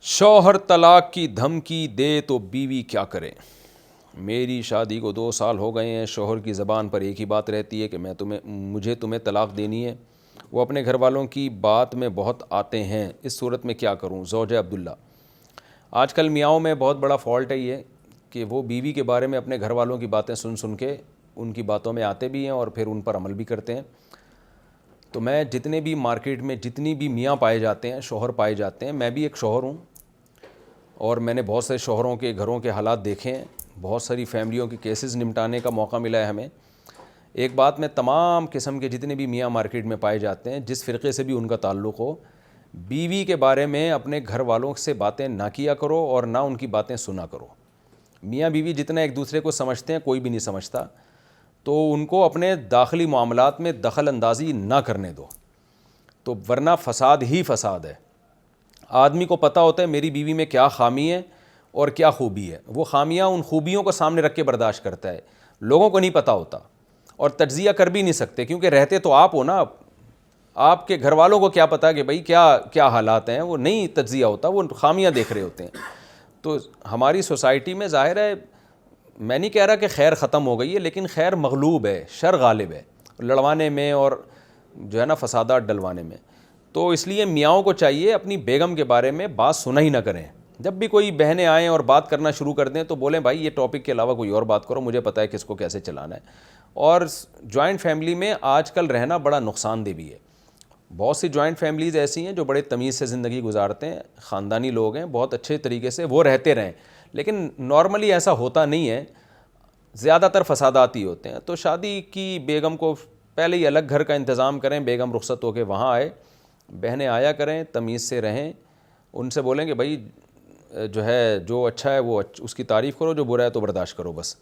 شوہر طلاق کی دھمکی دے تو بیوی کیا کرے؟ میری شادی کو 2 سال ہو گئے ہیں، شوہر کی زبان پر ایک ہی بات رہتی ہے کہ مجھے تمہیں طلاق دینی ہے۔ وہ اپنے گھر والوں کی بات میں بہت آتے ہیں، اس صورت میں کیا کروں؟ زوجہ عبداللہ۔ آج کل میاؤں میں بہت بڑا فالٹ ہے یہ کہ وہ بیوی کے بارے میں اپنے گھر والوں کی باتیں سن کے ان کی باتوں میں آتے بھی ہیں اور پھر ان پر عمل بھی کرتے ہیں۔ تو میں جتنے بھی مارکیٹ میں جتنی بھی میاں پائے جاتے ہیں، شوہر پائے جاتے ہیں، میں بھی ایک شوہر ہوں اور میں نے بہت سے شوہروں کے گھروں کے حالات دیکھے ہیں، بہت ساری فیملیوں کے کیسز نمٹانے کا موقع ملا ہے ہمیں۔ ایک بات میں تمام قسم کے جتنے بھی میاں مارکیٹ میں پائے جاتے ہیں، جس فرقے سے بھی ان کا تعلق ہو، بیوی کے بارے میں اپنے گھر والوں سے باتیں نہ کیا کرو اور نہ ان کی باتیں سنا کرو۔ میاں بیوی جتنا ایک دوسرے کو سمجھتے ہیں کوئی بھی نہیں سمجھتا، تو ان کو اپنے داخلی معاملات میں دخل اندازی نہ کرنے دو، تو ورنہ فساد ہی فساد ہے۔ آدمی کو پتہ ہوتا ہے میری بیوی میں کیا خامی ہے اور کیا خوبی ہے، وہ خامیاں ان خوبیوں کو سامنے رکھ کے برداشت کرتا ہے۔ لوگوں کو نہیں پتہ ہوتا اور تجزیہ کر بھی نہیں سکتے، کیونکہ رہتے تو آپ ہو نا۔ آپ کے گھر والوں کو کیا پتہ کہ بھئی کیا حالات ہیں، وہ نہیں تجزیہ ہوتا، وہ خامیاں دیکھ رہے ہوتے ہیں۔ تو ہماری سوسائٹی میں ظاہر ہے، میں نہیں کہہ رہا کہ خیر ختم ہو گئی ہے، لیکن خیر مغلوب ہے، شر غالب ہے لڑوانے میں اور جو ہے نا فسادات ڈلوانے میں۔ تو اس لیے میاؤں کو چاہیے اپنی بیگم کے بارے میں بات سنا ہی نہ کریں۔ جب بھی کوئی بہنیں آئیں اور بات کرنا شروع کر دیں تو بولیں بھائی یہ ٹاپک کے علاوہ کوئی اور بات کرو، مجھے پتہ ہے کس کو کیسے چلانا ہے۔ اور جوائنٹ فیملی میں آج کل رہنا بڑا نقصان دہ بھی ہے۔ بہت سی جوائنٹ فیملیز ایسی ہیں جو بڑے تمیز سے زندگی گزارتے ہیں، خاندانی لوگ ہیں، بہت اچھے طریقے سے وہ رہتے رہیں، لیکن نارملی ایسا ہوتا نہیں ہے، زیادہ تر فسادات ہی ہوتے ہیں۔ تو شادی کی بیگم کو پہلے ہی الگ گھر کا انتظام کریں، بیگم رخصت ہو کے وہاں آئے، بہنیں آیا کریں، تمیز سے رہیں، ان سے بولیں کہ بھائی جو ہے جو اچھا ہے وہ اس کی تعریف کرو، جو برا ہے تو برداشت کرو۔ بس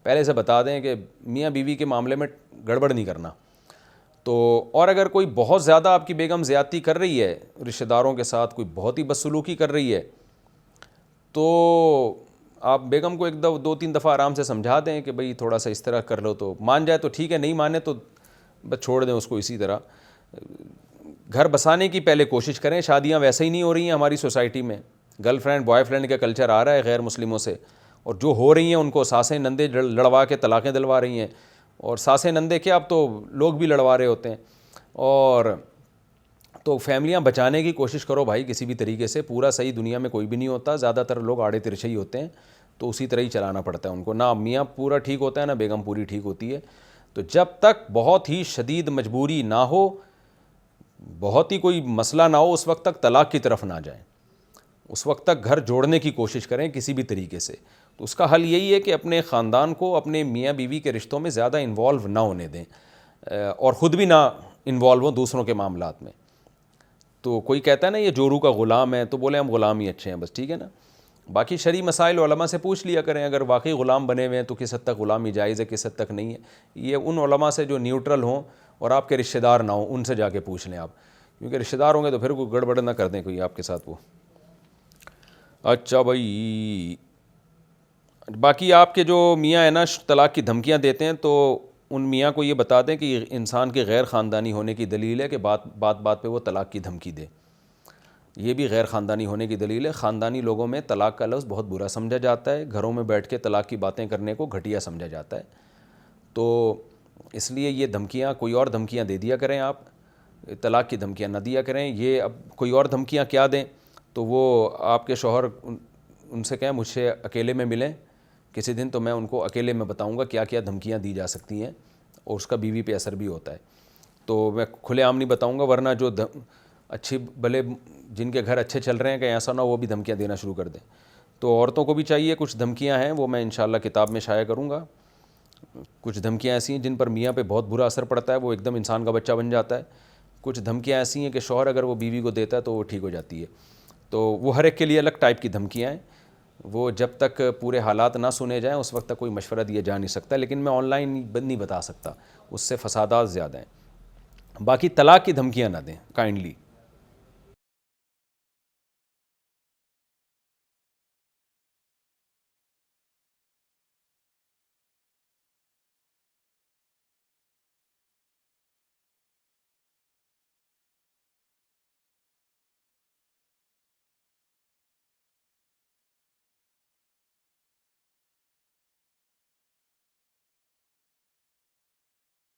پہلے سے بتا دیں کہ میاں بیوی کے معاملے میں گڑبڑ نہیں کرنا۔ تو اور اگر کوئی بہت زیادہ آپ کی بیگم زیادتی کر رہی ہے، رشتہ داروں کے ساتھ کوئی بہت ہی بدسلوکی کر رہی ہے، تو آپ بیگم کو 2-3 دفعہ آرام سے سمجھا دیں کہ بھئی تھوڑا سا اس طرح کر لو، تو مان جائے تو ٹھیک ہے، نہیں مانے تو بس چھوڑ دیں اس کو۔ اسی طرح گھر بسانے کی پہلے کوشش کریں۔ شادیاں ویسے ہی نہیں ہو رہی ہیں ہماری سوسائٹی میں، گرل فرینڈ بوائے فرینڈ کا کلچر آ رہا ہے غیر مسلموں سے، اور جو ہو رہی ہیں ان کو ساسیں نندے لڑوا کے طلاقیں دلوا رہی ہیں، اور ساسیں نندے کیا، اب تو لوگ بھی لڑوا رہے ہوتے ہیں۔ اور تو فیملیاں بچانے کی کوشش کرو بھائی کسی بھی طریقے سے۔ پورا صحیح دنیا میں کوئی بھی نہیں ہوتا، زیادہ تر لوگ آڑے ترچھے ہی ہوتے ہیں، تو اسی طرح ہی چلانا پڑتا ہے ان کو۔ نہ میاں پورا ٹھیک ہوتا ہے، نہ بیگم پوری ٹھیک ہوتی ہے۔ تو جب تک بہت ہی شدید مجبوری نہ ہو، بہت ہی کوئی مسئلہ نہ ہو، اس وقت تک طلاق کی طرف نہ جائیں، اس وقت تک گھر جوڑنے کی کوشش کریں کسی بھی طریقے سے۔ تو اس کا حل یہی ہے کہ اپنے خاندان کو اپنے میاں بیوی کے رشتوں میں زیادہ انوالو نہ ہونے دیں، اور خود بھی نہ انوالو ہوں دوسروں کے معاملات میں۔ تو کوئی کہتا ہے نا یہ جورو کا غلام ہے، تو بولے ہم غلام ہی اچھے ہیں، بس ٹھیک ہے نا۔ باقی شرعی مسائل علماء سے پوچھ لیا کریں، اگر واقعی غلام بنے ہوئے ہیں تو کس حد تک غلامی جائز ہے، کس حد تک نہیں ہے۔ یہ ان علماء سے جو نیوٹرل ہوں اور آپ کے رشتہ دار نہ ہوں، ان سے جا کے پوچھ لیں آپ، کیونکہ رشتہ دار ہوں گے تو پھر کوئی گڑبڑ نہ کر دیں کوئی آپ کے ساتھ وہ۔ اچھا بھائی، باقی آپ کے جو میاں ہیں نا طلاق کی دھمکیاں دیتے ہیں، تو ان میاں کو یہ بتا دیں کہ انسان کے غیر خاندانی ہونے کی دلیل ہے کہ بات پہ وہ طلاق کی دھمکی دے۔ یہ بھی غیر خاندانی ہونے کی دلیل ہے۔ خاندانی لوگوں میں طلاق کا لفظ بہت برا سمجھا جاتا ہے، گھروں میں بیٹھ کے طلاق کی باتیں کرنے کو گھٹیا سمجھا جاتا ہے۔ تو اس لیے یہ دھمکیاں، کوئی اور دھمکیاں دے دیا کریں آپ، طلاق کی دھمکیاں نہ دیا کریں۔ یہ اب کوئی اور دھمکیاں کیا دیں تو وہ آپ کے شوہر ان سے کہیں مجھ سے اکیلے میں ملیں کسی دن، تو میں ان کو اکیلے میں بتاؤں گا کیا کیا دھمکیاں دی جا سکتی ہیں، اور اس کا بیوی پہ اثر بھی ہوتا ہے۔ تو میں کھلے عام نہیں بتاؤں گا، ورنہ جو اچھی بھلے جن کے گھر اچھے چل رہے ہیں کہ ایسا نہ وہ بھی دھمکیاں دینا شروع کر دیں۔ تو عورتوں کو بھی چاہیے، کچھ دھمکیاں ہیں وہ میں انشاءاللہ کتاب میں شائع کروں گا۔ کچھ دھمکیاں ایسی ہیں جن پر میاں پہ بہت برا اثر پڑتا ہے، وہ ایک دم انسان کا بچہ بن جاتا ہے۔ کچھ دھمکیاں ایسی ہیں کہ شوہر اگر وہ بیوی کو دیتا ہے تو وہ ٹھیک ہو جاتی ہے۔ تو وہ ہر ایک کے لیے الگ ٹائپ کی دھمکیاں ہیں، وہ جب تک پورے حالات نہ سنے جائیں اس وقت تک کوئی مشورہ دیا جا نہیں سکتا، لیکن میں آن لائن نہیں بتا سکتا، اس سے فسادات زیادہ ہیں۔ باقی طلاق کی دھمکیاں نہ دیں کائنڈلی۔